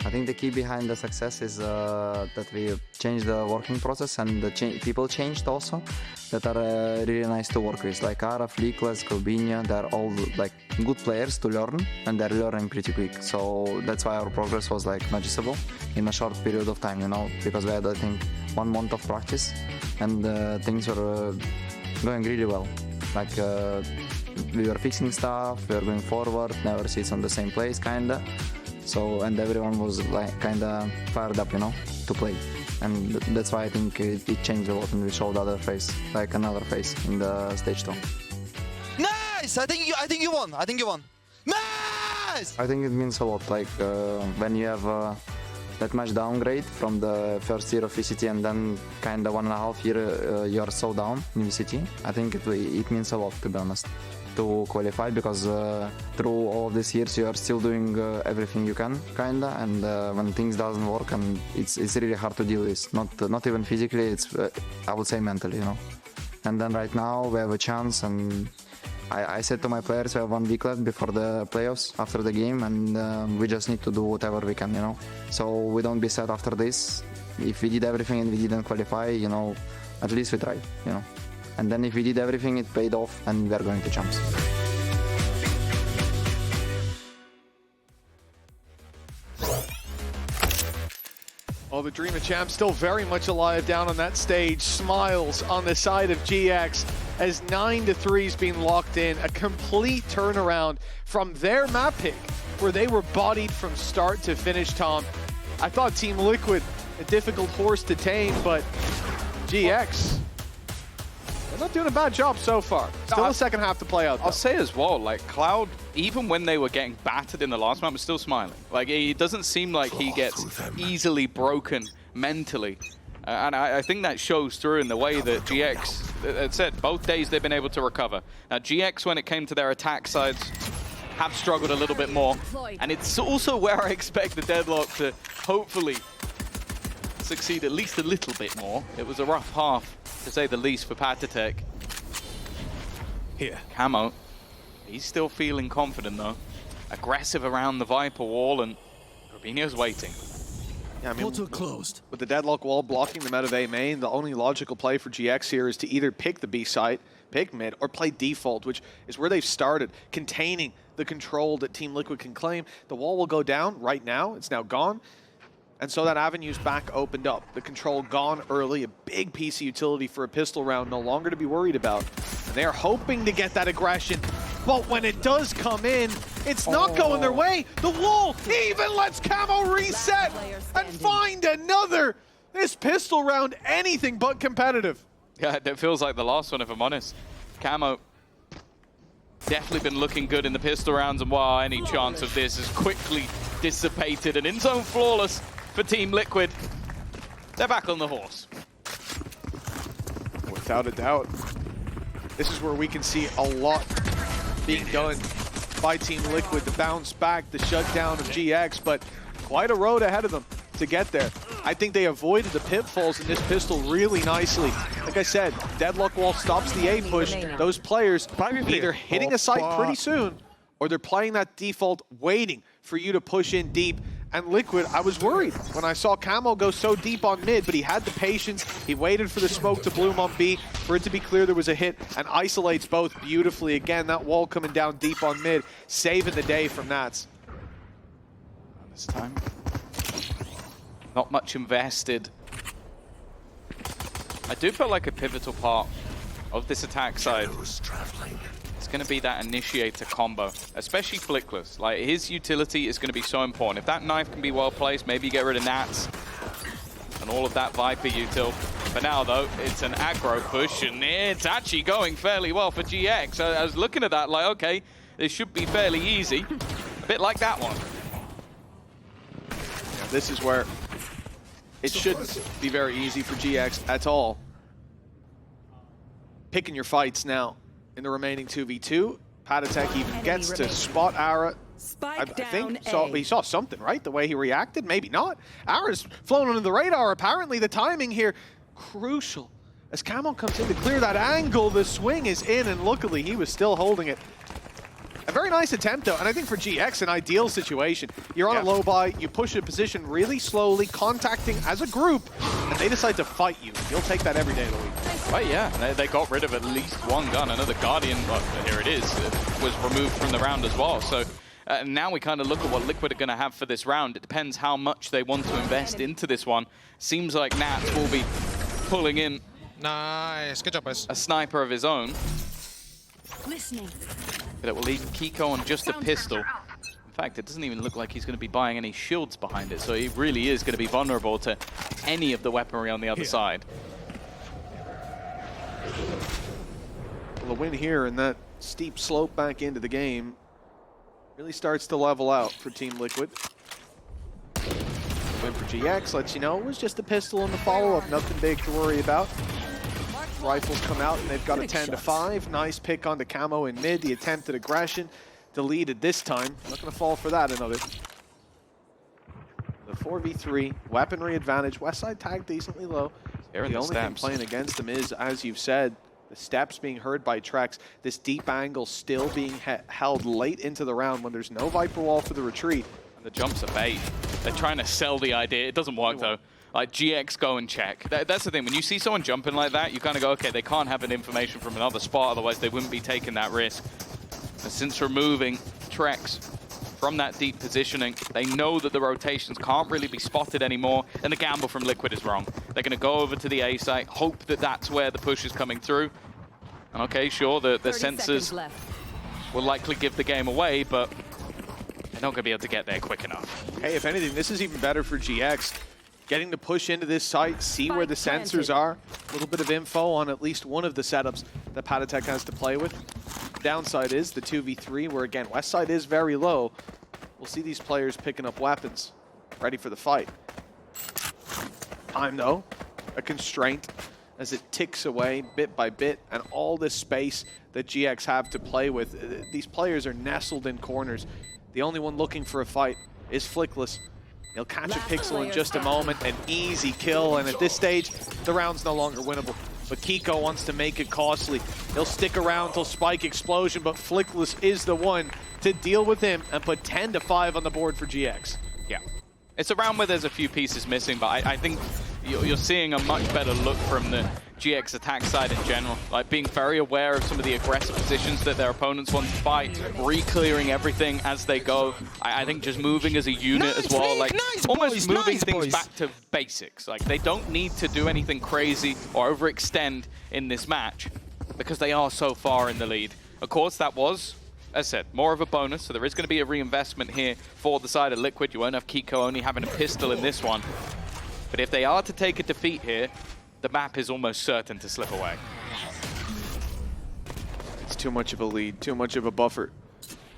I think the key behind the success is that we changed the working process and the people changed also that are really nice to work with. Like Ara, Fleekless, Kobinia, they're all like good players to learn and they're learning pretty quick. So that's why our progress was like noticeable in a short period of time, you know, because we had I think 1 month of practice and things were going really well. Like we were fixing stuff, we were going forward, never sits on the same place kinda. So, and everyone was like kinda fired up, you know, to play. And that's why I think it changed a lot and we showed other face, like another face in the stage 2. Nice! I think you won. Nice! Yes! I think it means a lot. Like when you have that much downgrade from the first year of VCT and then kind of 1.5 year you are so down in VCT. I think it means a lot, to be honest, to qualify, because through all of these years you are still doing everything you can, kinda, and when things doesn't work, and it's really hard to deal with. Not even physically, it's I would say mentally, you know. And then right now we have a chance, and I said to my players we have 1 week left before the playoffs after the game, and we just need to do whatever we can, you know. So we don't be sad after this. If we did everything and we didn't qualify, you know, at least we tried, you know. And then if we did everything, it paid off, and we are going to champs. Oh, the Dream of Champs still very much alive down on that stage. Smiles on the side of GX as 9-3 is being locked in. A complete turnaround from their map pick, where they were bodied from start to finish, Tom. I thought Team Liquid, a difficult horse to tame, but GX, they're not doing a bad job so far. Still a second half to play out, though. I'll say as well, like Cloud, even when they were getting battered in the last map, was still smiling. Like, it doesn't seem like he gets easily broken mentally. And I think that shows through in the way that GX, as said, both days they've been able to recover. Now, GX, when it came to their attack sides, have struggled a little bit more. And it's also where I expect the Deadlock to hopefully succeed at least a little bit more. It was a rough half, to say the least, for Patatek. Here. Camo, he's still feeling confident though. Aggressive around the Viper wall, and Robinho's waiting. Yeah, I mean, Portal closed. with the Deadlock wall blocking them out of A main, the only logical play for GX here is to either pick the B site, pick mid, or play default, which is where they've started, containing the control that Team Liquid can claim. The wall will go down right now. It's now gone. And so that avenue's back opened up. The control gone early, a big piece of utility for a pistol round, no longer to be worried about. And they're hoping to get that aggression, but when it does come in, it's not going their way. The wall even lets Camo reset and find another. This pistol round, anything but competitive. Yeah, it feels like the last one, if I'm honest. Camo definitely been looking good in the pistol rounds, and wow, any chance of this is quickly dissipated, and in-zone flawless for Team Liquid. They're back on the horse. Without a doubt. This is where we can see a lot being done by Team Liquid. The bounce back, the shutdown of GX, but quite a road ahead of them to get there. I think they avoided the pitfalls in this pistol really nicely. Like I said, Deadlock wall stops the A push. Those players either hitting a site pretty soon, or they're playing that default, waiting for you to push in deep. And Liquid, I was worried when I saw Camo go so deep on mid, but he had the patience. He waited for the smoke to bloom on B, for it to be clear there was a hit, and isolates both beautifully. Again, that wall coming down deep on mid, saving the day from Nats. This time, not much invested. I do feel like a pivotal part of this attack side is going to be that initiator combo, especially Flickless. Like, his utility is going to be so important. If that knife can be well placed, maybe you get rid of Nats and all of that Viper util. For now, though, it's an aggro push, and it's actually going fairly well for GX. I was looking at that like, okay, this should be fairly easy. A bit like that one. Yeah, this is where it shouldn't be very easy for GX at all. Picking your fights now in the remaining 2v2. Patatek even gets to spot Ara. I think he saw something, right? The way he reacted, maybe not. Ara's flown under the radar. Apparently the timing here, crucial. As Camo comes in to clear that angle, the swing is in, and luckily he was still holding it. A very nice attempt, though, and I think for GX, an ideal situation. You're on a low buy, you push a position really slowly, contacting as a group, and they decide to fight you. You'll take that every day of the week. Right, yeah, they got rid of at least one gun. Another Guardian, well, here it is, was removed from the round as well. So now we kind of look at what Liquid are going to have for this round. It depends how much they want to invest into this one. Seems like Nats will be pulling in Nice, good job, boys. a sniper of his own. Listening. But it will leave Kiko on just a pistol. In fact, it doesn't even look like he's going to be buying any shields behind it, so he really is going to be vulnerable to any of the weaponry on the other side. Well, a win here and that steep slope back into the game Really starts to level out for Team Liquid. Win for GX lets you know it was just a pistol in the follow-up, nothing big to worry about. Rifles come out and they've got a 10-5. Nice pick on the camo in mid. The attempted aggression deleted this time. Not going to fall for that another. The 4v3, weaponry advantage. Westside tagged decently low. They're in The the only thing steps. playing against them is, as you've said, the steps being heard by Trex. This deep angle still being held late into the round when there's no Viper wall for the retreat. And the jumps are bait. They're trying to sell the idea. It doesn't work though. Like GX go and check. That's the thing. When you see someone jumping like that, you kind of go, okay, they can't have an information from another spot, otherwise they wouldn't be taking that risk. And since removing Trex from that deep positioning, they know that the rotations can't really be spotted anymore, and the gamble from Liquid is wrong. They're going to go over to the A site, hope that that's where the push is coming through. And okay, sure, the sensors will likely give the game away, but they're not going to be able to get there quick enough. Hey, if anything, this is even better for GX. Getting to push into this site, see where the sensors are. A little bit of info on at least one of the setups that Patatech has to play with. Downside is the 2v3, where again, Westside is very low. We'll see these players picking up weapons, ready for the fight. Time though, a constraint as it ticks away bit by bit, and all this space that GX have to play with. These players are nestled in corners. The only one looking for a fight is Flickless. He'll catch a pixel in just a moment, an easy kill, and at this stage, the round's no longer winnable. But Kiko wants to make it costly. He'll stick around till Spike Explosion, but Flickless is the one to deal with him and put 10-5 on the board for GX. Yeah. It's a round where there's a few pieces missing, but I think you're seeing a much better look from the GX attack side in general. Like being very aware of some of the aggressive positions that their opponents want to fight, re-clearing everything as they go. I think just moving as a unit as well, like almost moving things back to basics. Like they don't need to do anything crazy or overextend in this match because they are so far in the lead. Of course, that was, as I said, more of a bonus, so there is going to be a reinvestment here for the side of Liquid. You won't have Kiko only having a pistol in this one. But if they are to take a defeat here, the map is almost certain to slip away. It's too much of a lead, too much of a buffer.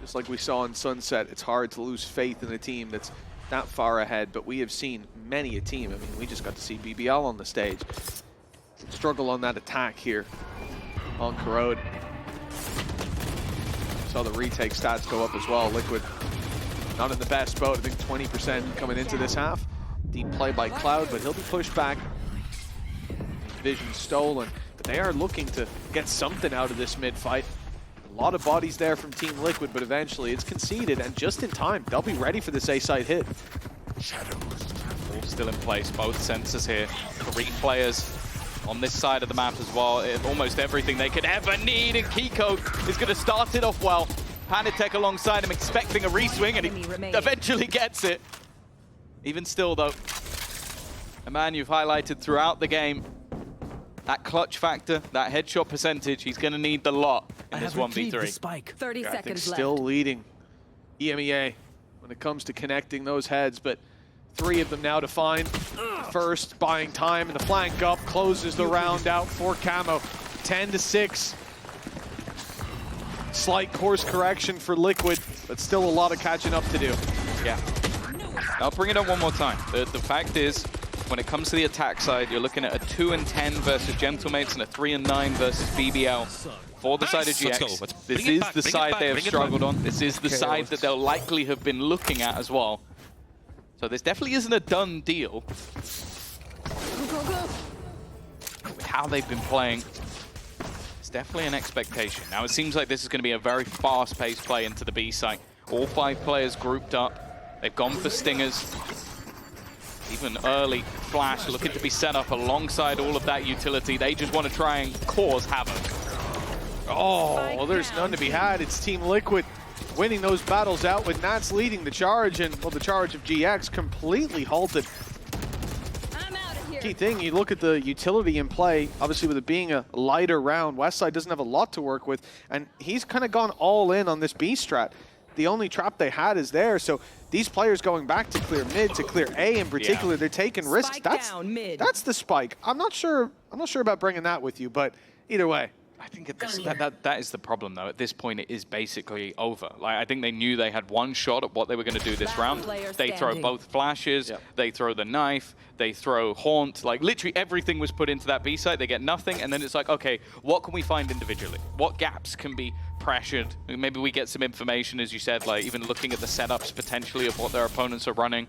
Just like we saw in Sunset, it's hard to lose faith in a team that's that far ahead, but we have seen many a team. I mean, we just got to see BBL on the stage. Struggle on that attack here on Corrode. Saw the retake stats go up as well. Liquid not in the best boat. I think 20% coming into this half. Deep play by Cloud, but he'll be pushed back. Vision stolen, but they are looking to get something out of this mid fight. A lot of bodies there from Team Liquid, but eventually it's conceded, and just in time, they'll be ready for this A-side hit. All still in place, both sensors here. 3 players on this side of the map as well. Almost everything they could ever need, and Kiko is going to start it off well. Patatech alongside him, expecting a re-swing, and he eventually gets it. Even still, though, a man you've highlighted throughout the game, that clutch factor, that headshot percentage, he's going to need the lot in this 1v3. Spike. 30 I think seconds still left. leading EMEA when it comes to connecting those heads, but 3 of them now to find. First, buying time, and the flank up closes the round out for Camo. 10-6. Slight course correction for Liquid, but still a lot of catching up to do. Yeah. I'll bring it up one more time. The fact is, when it comes to the attack side, you're looking at a 2-10 versus Gentlemates and a 3-9 versus BBL. For the side of GX, this is the side they have struggled on. This is the side that they'll likely have been looking at as well. So this definitely isn't a done deal. With how they've been playing, it's definitely an expectation. Now it seems like this is going to be a very fast-paced play into the B site. All 5 players grouped up. They've gone for stingers. Even early flash looking to be set up alongside all of that utility. They just want to try and cause havoc. Oh, well, there's none to be had. It's Team Liquid winning those battles out with Nats leading the charge, and well, the charge of GX completely halted. I'm out of here. Key thing, you look at the utility in play, obviously with it being a lighter round, Westside doesn't have a lot to work with, and he's kind of gone all in on this B strat. The only trap they had is there, so these players going back to clear mid, to clear A in particular, they're taking risks. Spike down mid. That's the spike. I'm not sure about bringing that with you, but either way, I think at this, that is the problem, though. At this point, it is basically over. Like, I think they knew they had one shot at what they were going to do this round. They throw both flashes, they throw the knife, they throw haunt. Like, literally everything was put into that B site. They get nothing, and then it's like, okay, what can we find individually? What gaps can be pressured? Maybe we get some information, as you said, like even looking at the setups potentially of what their opponents are running.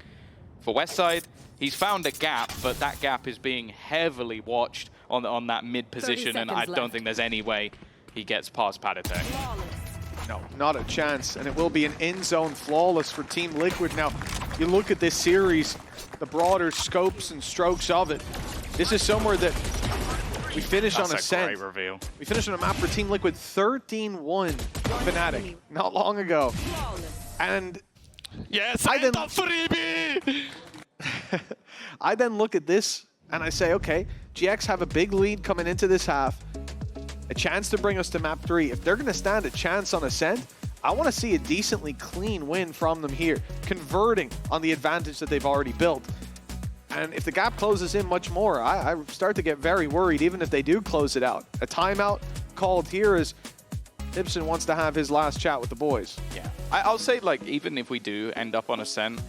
For Westside, he's found a gap, but that gap is being heavily watched on that mid position, and I don't think there's any way he gets past Padatek. No, not a chance, and it will be an in-zone flawless for Team Liquid. Now, you look at this series, the broader scopes and strokes of it. This is somewhere that we finished on Ascent. Great reveal. We finished on a map for Team Liquid 13-1 Fnatic not long ago. And Yes, I then freebie! I then look at this and I say, okay, GX have a big lead coming into this half, a chance to bring us to map 3. If they're going to stand a chance on Ascent, I want to see a decently clean win from them here, converting on the advantage that they've already built. And if the gap closes in much more, I start to get very worried, even if they do close it out. A timeout called here as Ibsen wants to have his last chat with the boys. Yeah, I'll say, like, even if we do end up on Ascent,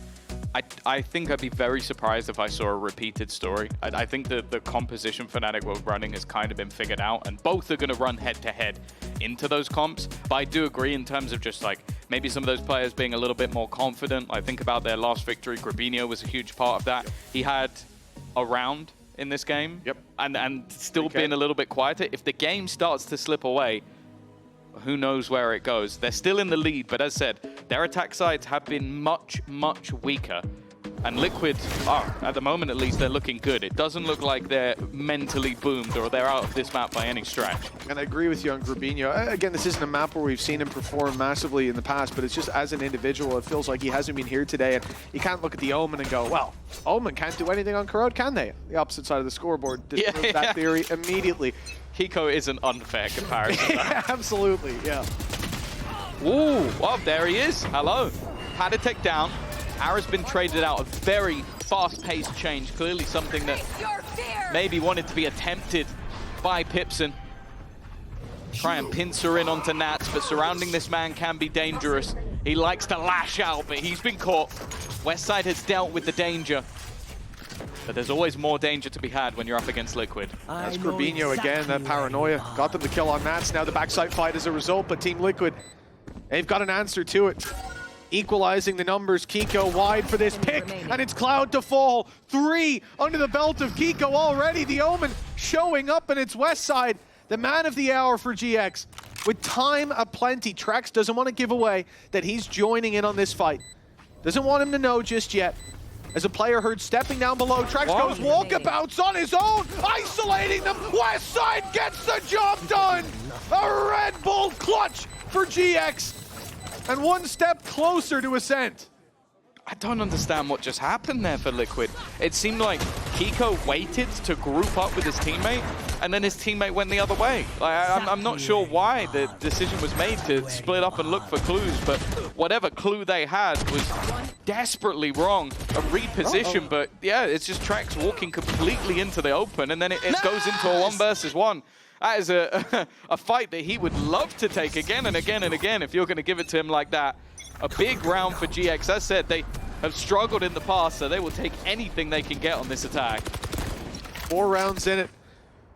I think I'd be very surprised if I saw a repeated story. I think that the composition Fnatic were running has kind of been figured out, and both are going to run head-to-head into those comps. But I do agree in terms of just, like, maybe some of those players being a little bit more confident. I think about their last victory. Grabinho was a huge part of that. He had a round in this game, and still being a little bit quieter. If the game starts to slip away, who knows where it goes. They're still in the lead, but as said, their attack sides have been much, much weaker. And Liquid, at the moment at least, they're looking good. It doesn't look like they're mentally boomed or they're out of this map by any stretch. And I agree with you on Grabinho. Again, this isn't a map where we've seen him perform massively in the past, but it's just as an individual, it feels like he hasn't been here today. And you can't look at the Omen and go, well, Omen can't do anything on Corrode, can they? The opposite side of the scoreboard disproves that theory immediately. Kiko is an unfair comparison. Yeah, absolutely, yeah. Ooh, well, there he is. Hello. Padatek down. Ara's been traded out. A very fast-paced change. Clearly something that maybe wanted to be attempted by Pipson. Try and pincer in onto Nats, but surrounding this man can be dangerous. He likes to lash out, but he's been caught. Westside has dealt with the danger. But there's always more danger to be had when you're up against Liquid. That's Grabinho again, that paranoia. Got them to kill on Nats. Now the backside fight as a result, but Team Liquid, they've got an answer to it. Equalizing the numbers, Kiko wide for this pick, and it's Cloud to fall. 3 under the belt of Kiko already. The Omen showing up in its west side. The man of the hour for GX. With time aplenty, Trex doesn't want to give away that he's joining in on this fight. Doesn't want him to know just yet. As a player heard stepping down below, Trex goes walkabouts on his own, isolating them. Westside gets the job done. A Red Bull clutch for GX. And one step closer to Ascent. I don't understand what just happened there for Liquid. It seemed like Kiko waited to group up with his teammate, and then his teammate went the other way. Like, I'm not sure why the decision was made to split up and look for clues, but whatever clue they had was desperately wrong. A reposition, but yeah, it's just Trex walking completely into the open, and then it goes into a 1 versus 1. That is a fight that he would love to take again and again and again if you're going to give it to him like that. A big round for GX. As said, they have struggled in the past, so they will take anything they can get on this attack. 4 rounds in it.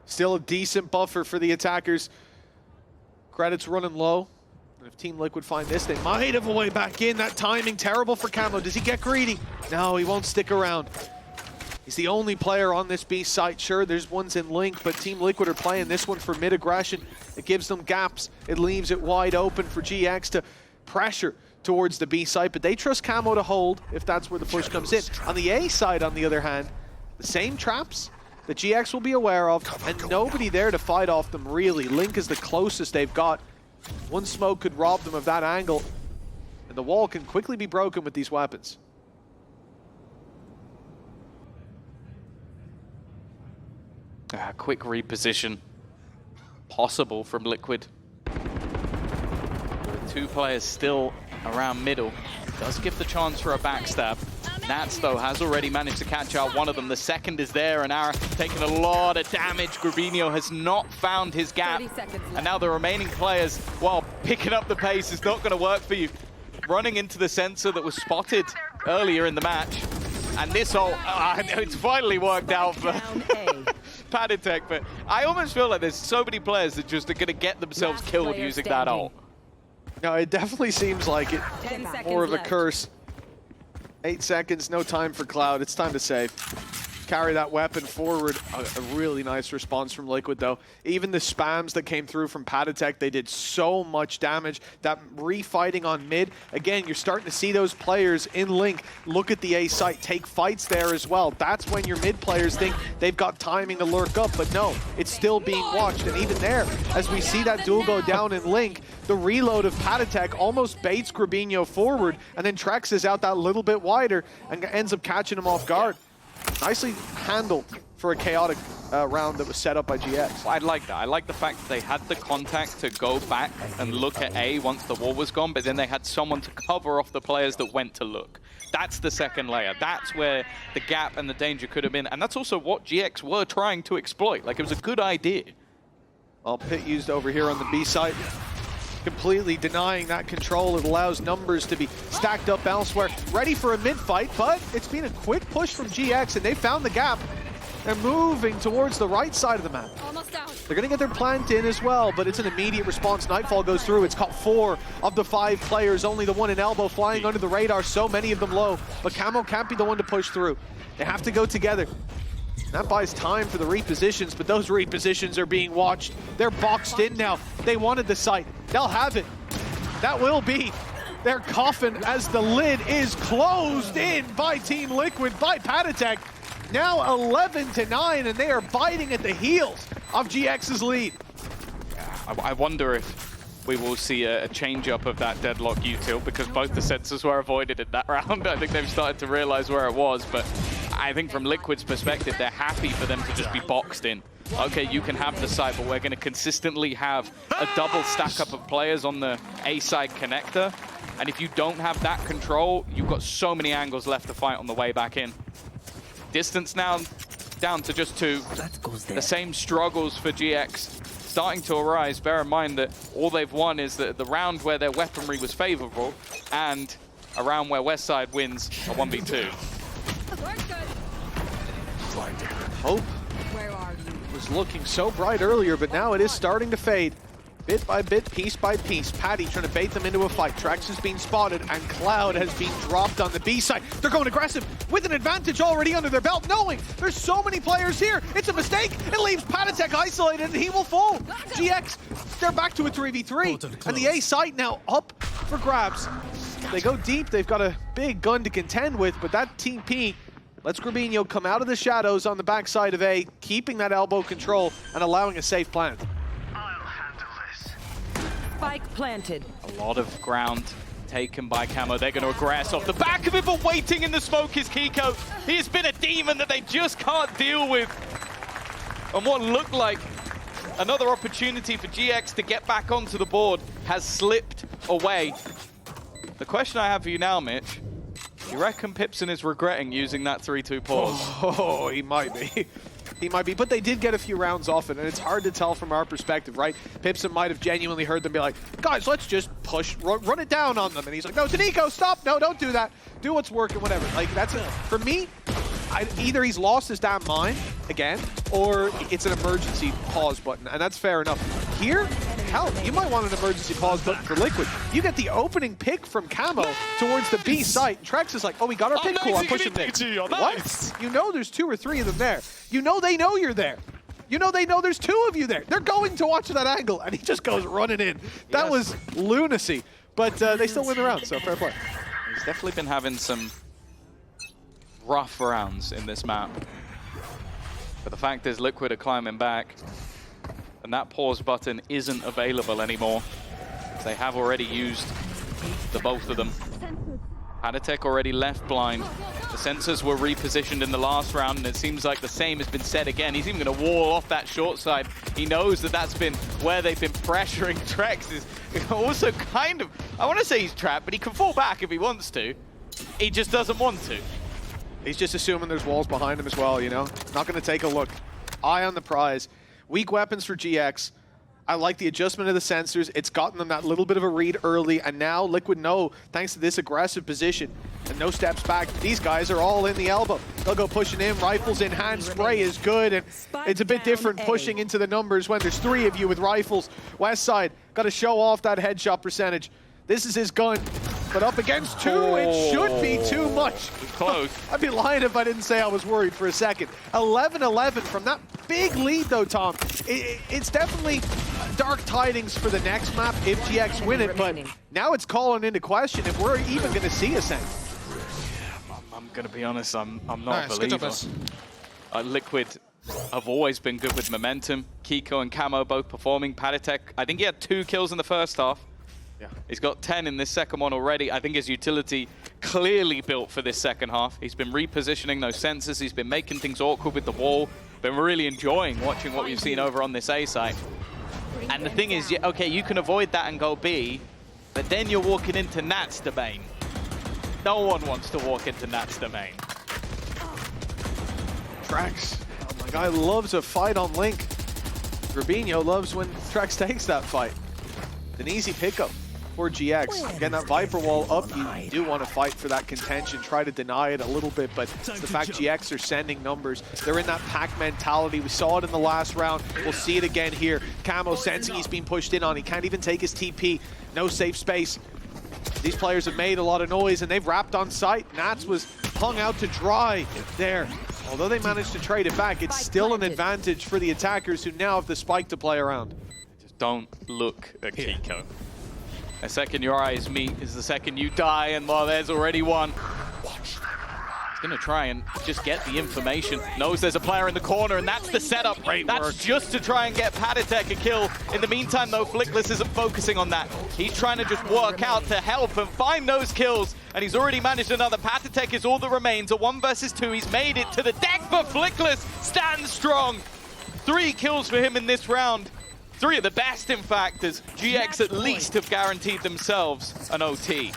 Still a decent buffer for the attackers. Credits running low. And if Team Liquid find this, they might have a way back in. That timing terrible for Camo. Does he get greedy? No, he won't stick around. He's the only player on this B site. Sure, there's ones in Link, but Team Liquid are playing this one for mid-aggression. It gives them gaps. It leaves it wide open for GX to pressure towards the B site, but they trust Camo to hold if that's where the push comes in. On the A side, on the other hand, the same traps that GX will be aware of, and nobody there to fight off them, really. Link is the closest they've got. One smoke could rob them of that angle, and the wall can quickly be broken with these weapons. A quick reposition possible from Liquid. With 2 players still around middle. Does give the chance for a backstab. Nats, though, has already managed to catch out one of them. The second is there, and Ara taking a lot of damage. Grubinho has not found his gap. 30 seconds left. And now the remaining players, well, picking up the pace is not going to work for you. Running into the sensor that was spotted earlier in the match. And this ult, it's finally worked out for Paditech, but I almost feel like there's so many players that just are going to get themselves Last killed player using that standing. ult. No, it definitely seems like it. 10 seconds More of a left. curse. 8 seconds, no time for Cloud. It's time to save. Carry that weapon forward. A really nice response from Liquid, though. Even the spams that came through from Paditech, they did so much damage. That refighting on mid, again, you're starting to see those players in Link look at the A site, take fights there as well. That's when your mid players think they've got timing to lurk up, but no, it's still being watched. And even there, as we see that duel go down in Link, the reload of Paditech almost baits Grubinho forward, and then Trex is out that little bit wider and ends up catching him off guard. Nicely handled for a chaotic round that was set up by GX. I like that. I like the fact that they had the contact to go back and look at A once the wall was gone, but then they had someone to cover off the players that went to look. That's the second layer. That's where the gap and the danger could have been. And that's also what GX were trying to exploit. Like, it was a good idea. Well, Pit used over here on the B side. Completely denying that control. It allows numbers to be stacked up elsewhere. Ready for a mid-fight, but it's been a quick push from GX, and they found the gap. They're moving towards the right side of the map. Almost down. They're going to get their plant in as well, but it's an immediate response. Nightfall goes through. It's caught 4 of the 5 players. Only the one in elbow flying under the radar. So many of them low, but Camo can't be the one to push through. They have to go together. That buys time for the repositions, but those repositions are being watched. They're boxed in now. They wanted the site. They'll have it. That will be their coffin as the lid is closed in by Team Liquid, by Paditech. Now 11-9, and they are biting at the heels of GX's lead. I wonder if we will see a change-up of that deadlock util, because both the sensors were avoided in that round. I think they've started to realize where it was, but I think from Liquid's perspective, they're happy for them to just be boxed in. Okay, you can have the site, but we're going to consistently have a double stack-up of players on the A-side connector, and if you don't have that control, you've got so many angles left to fight on the way back in. Distance now down to just 2. The same struggles for GX starting to arise. Bear in mind that all they've won is the round where their weaponry was favorable and a round where Westside wins a 1v2. Hope Where are you? was looking so bright earlier, but now it is starting to fade. Bit by bit, piece by piece. Paddy trying to bait them into a fight. Trax has been spotted, and Cloud has been dropped on the B side. They're going aggressive with an advantage already under their belt, knowing there's so many players here. It's a mistake. It leaves Paditech isolated, and he will fall. GX, they're back to a 3v3, and the A site now up for grabs. They go deep. They've got a big gun to contend with, but that Team P lets Grubinho come out of the shadows on the backside of A, keeping that elbow control and allowing a safe plant. Spike planted. A lot of ground taken by Camo. They're going to aggress off the back of it, but waiting in the smoke is Kiko. He has been a demon that they just can't deal with. And what looked like another opportunity for GX to get back onto the board has slipped away. The question I have for you now, Mitch, you reckon Pipson is regretting using that 3-2 pause? Oh, he might be. He might be, but they did get a few rounds off it, and it's hard to tell from our perspective, right? Pipson might have genuinely heard them be like, guys, let's just push, run it down on them. And he's like, no, Danico, stop. No, don't do that. Do what's working, whatever. Like, that's it. For me, either he's lost his damn mind again, or it's an emergency pause button, and that's fair enough. Here, hell, you might want an emergency pause button for Liquid. You get the opening pick from Camo towards the B site, and Trex is like, oh, we got our pick, cool, I'm pushing Nick. What? You know there's 2 or 3 of them there. You know they know you're there. You know they know there's 2 of you there. They're going to watch that angle, and he just goes running in. That was lunacy, but they still win the round, so fair play. He's definitely been having some rough rounds in this map. But the fact is Liquid are climbing back, and that pause button isn't available anymore. They have already used the both of them. Paditech already left blind. The sensors were repositioned in the last round, and it seems like the same has been said again. He's even going to wall off that short side. He knows that that's been where they've been pressuring. Trex is also kind of, I want to say he's trapped, but he can fall back if he wants to. He just doesn't want to. He's just assuming there's walls behind him as well, you know? Not going to take a look. Eye on the prize. Weak weapons for GX. I like the adjustment of the sensors. It's gotten them that little bit of a read early, and now Liquid know, thanks to this aggressive position, and no steps back, these guys are all in the elbow. They'll go pushing in, rifles in hand, spray is good, and it's a bit different pushing into the numbers when there's 3 of you with rifles. West side, got to show off that headshot percentage. This is his gun, but up against 2, it should be too much. Close. I'd be lying if I didn't say I was worried for a second. 11-11 from that big lead though, Tom. It's definitely dark tidings for the next map if GX win it, but now it's calling into question if we're even going to see Ascent. I'm going to be honest, I'm not a believer. Liquid have always been good with momentum. Kiko and Camo both performing. Patatek, I think he had 2 kills in the first half. Yeah. He's got 10 in this second one already. I think his utility clearly built for this second half. He's been repositioning those sensors. He's been making things awkward with the wall. Been really enjoying watching what we've seen over on this A site. And the thing is, okay, you can avoid that and go B, but then you're walking into Nat's domain. No one wants to walk into Nat's domain. Trax, oh my guy loves a fight on Link. Rubinho loves when Trax takes that fight. An easy pickup for GX. Getting that Viper wall up, you do want to fight for that contention, try to deny it a little bit, but it's the fact GX are sending numbers. They're in that pack mentality. We saw it in the last round. We'll see it again here. Camo sensing he's being pushed in on. He can't even take his TP. No safe space. These players have made a lot of noise and they've wrapped on site. Nats was hung out to dry there. Although they managed to trade it back, it's still an advantage for the attackers who now have the spike to play around. Just don't look at Kiko. The second your eyes meet is the second you die, and well, there's already one. He's gonna try and just get the information. Knows there's a player in the corner, and that's the setup. That's just to try and get Patatek a kill. In the meantime, though, Flickless isn't focusing on that. He's trying to just work out to help and find those kills, and he's already managed another. Patatek is all that remains. A 1 versus 2. He's made it to the deck, but Flickless stands strong. 3 kills for him in this round. 3 of the best, in fact, as GX at least have guaranteed themselves an OT.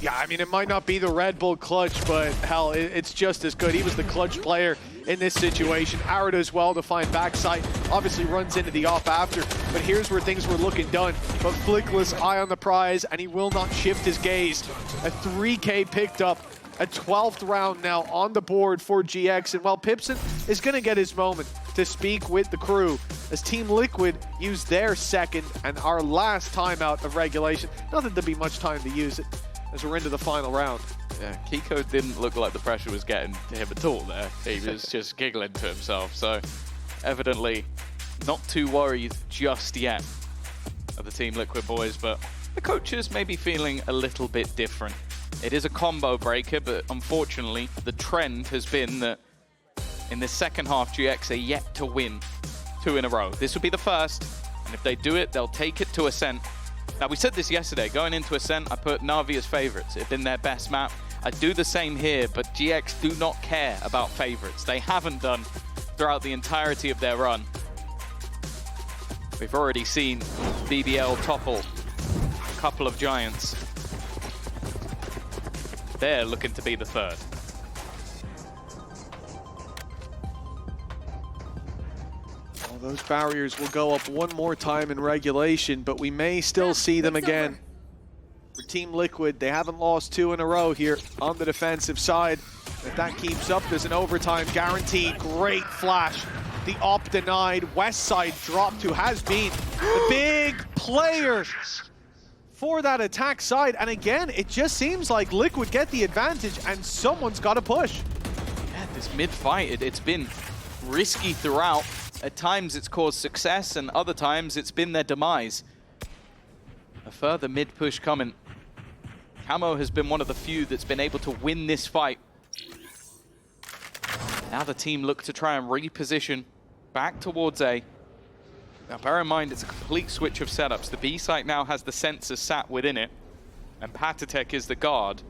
Yeah, I mean, it might not be the Red Bull clutch, but hell, it's just as good. He was the clutch player in this situation. Arrow does well to find backside. Obviously runs into the off after, but here's where things were looking done. But Flickless, eye on the prize, and he will not shift his gaze. A 3K picked up. A 12th round now on the board for GX, and while Pipson is going to get his moment to speak with the crew as Team Liquid use their second and our last timeout of regulation. Not that there'll be much time to use it as we're into the final round. Yeah, Kiko didn't look like the pressure was getting to him at all there. He was just giggling to himself, so evidently not too worried just yet of the Team Liquid boys, but the coaches may be feeling a little bit different. It is a combo breaker, but unfortunately, the trend has been that in this second half, GX are yet to win 2 in a row. This will be the first, and if they do it, they'll take it to Ascent. Now, we said this yesterday. Going into Ascent, I put Na'Vi as favorites. It had been their best map. I do the same here, but GX do not care about favorites. They haven't done throughout the entirety of their run. We've already seen BBL topple a couple of giants. They're looking to be the third. Well, those barriers will go up one more time in regulation, but we may still see them again. For Team Liquid, they haven't lost 2 in a row here on the defensive side. If that keeps up, there's an overtime guaranteed. Great flash. The op denied. West side dropped to has been the big player for that attack side, and again, it just seems like Liquid get the advantage and someone's got to push. Yeah, this mid-fight, it's been risky throughout. At times it's caused success, and other times it's been their demise. A further mid-push coming. Camo has been one of the few that's been able to win this fight. Now the team look to try and reposition back towards A. Now, bear in mind, it's a complete switch of setups. The B site now has the sensor sat within it, and Patatek is the guard.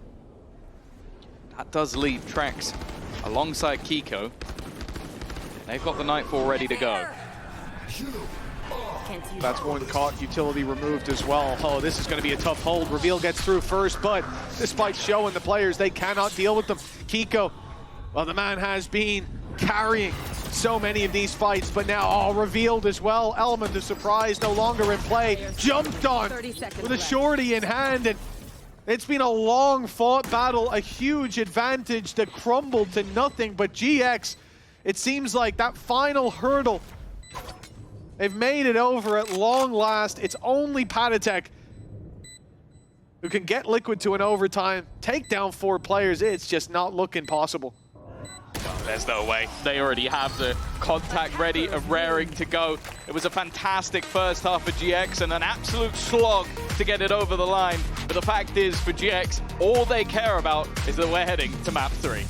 That does leave Trex alongside Kiko. They've got the Nightfall ready to go. Can't use That's one caught, utility removed as well. Oh, this is going to be a tough hold. Reveal gets through first, but despite showing the players they cannot deal with them. Kiko, well, the man has been carrying so many of these fights, but now, revealed as well. Element of surprise no longer in play. Jumped on 30 seconds with a left. shorty in hand, and it's been a long fought battle, a huge advantage that crumbled to nothing, but GX, it seems like that final hurdle, they've made it over at long last. It's only Patatek who can get Liquid to an overtime, take down 4 players. It's just not looking possible. There's no way. They already have the contact ready and raring to go. It was a fantastic first half for GX and an absolute slog to get it over the line. But the fact is, for GX, all they care about is that we're heading to map 3.